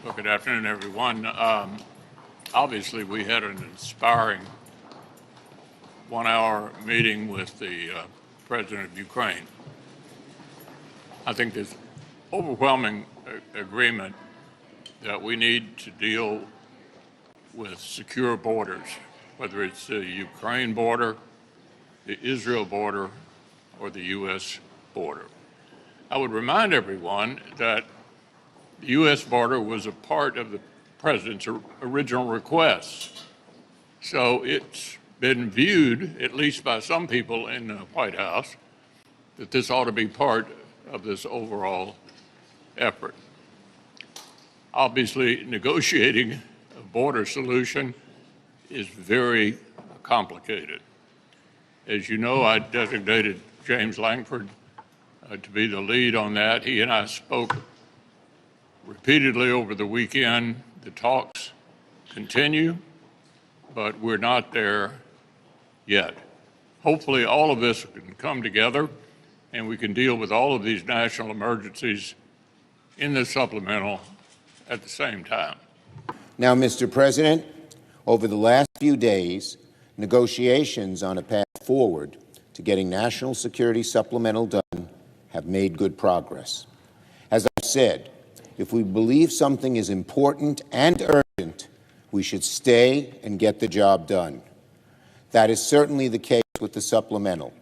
Well, good afternoon, everyone. Obviously, we had an inspiring one-hour meeting with the president of Ukraine. I think there's overwhelming agreement that we need to deal with secure borders, whether it's the Ukraine border, the Israel border, or the U.S. border. I would remind everyone that the U.S. border was a part of the president's original request. So it's been viewed, at least by some people in the White House, that this ought to be part of this overall effort. Obviously, negotiating a border solution is very complicated. As you know, I designated James Lankford to be the lead on that. He and I spoke repeatedly over the weekend. The talks continue, but we're not there yet. Hopefully all of this can come together and we can deal with all of these national emergencies in the supplemental at the same time. Now, Mr. President, over the last few days, negotiations on a path forward to getting national security supplemental done have made good progress. As I've said, if we believe something is important and urgent, we should stay and get the job done. That is certainly the case with the supplemental.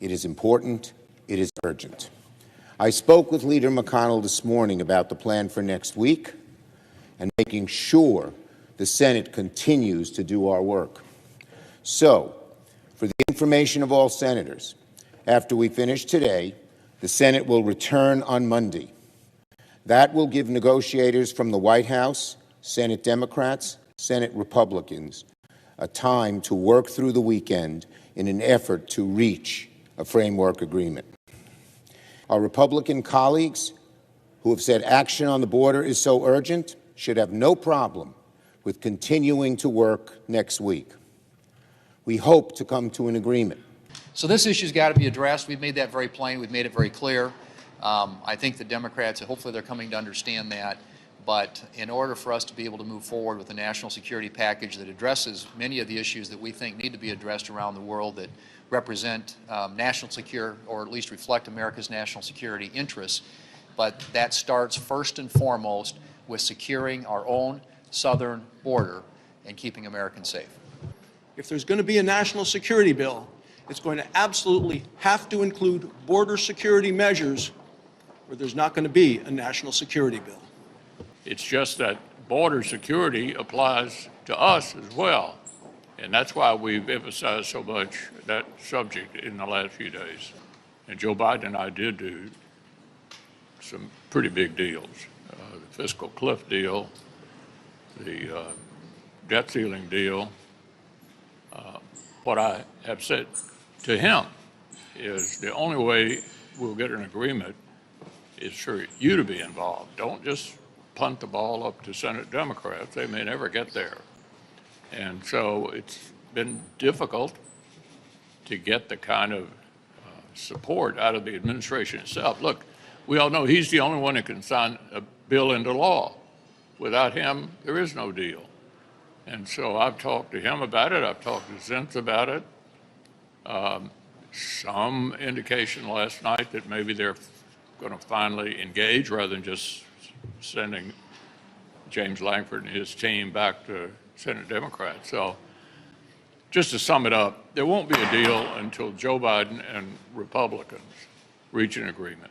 It is important, it is urgent. I spoke with Leader McConnell this morning about the plan for next week and making sure the Senate continues to do our work. So, for the information of all senators, after we finish today, the Senate will return on Monday. That will give negotiators from the White House, Senate Democrats, Senate Republicans, a time to work through the weekend in an effort to reach a framework agreement. Our Republican colleagues who have said action on the border is so urgent should have no problem with continuing to work next week. We hope to come to an agreement. So this issue's got to be addressed. We've made that very plain. We've made it very clear. I think the Democrats, hopefully they're coming to understand that. But in order for us to be able to move forward with a national security package that addresses many of the issues that we think need to be addressed around the world that represent national security, or at least reflect America's national security interests, but that starts first and foremost with securing our own southern border and keeping Americans safe. If there's going to be a national security bill, it's going to absolutely have to include border security measures, or there's not going to be a national security bill. It's just that border security applies to us as well. And that's why we've emphasized so much that subject in the last few days. And Joe Biden and I did do some pretty big deals. The fiscal cliff deal, the debt ceiling deal. What I have said to him is the only way we'll get an agreement is for you to be involved. Don't just punt the ball up to Senate Democrats. They may never get there. And so it's been difficult to get the kind of support out of the administration itself. Look, we all know he's the only one that can sign a bill into law. Without him, there is no deal. And so I've talked to him about it. I've talked to Zients about it. Some indication last night that maybe they're going to finally engage rather than just sending James Lankford and his team back to Senate Democrats. So just to sum it up, there won't be a deal until Joe Biden and Republicans reach an agreement.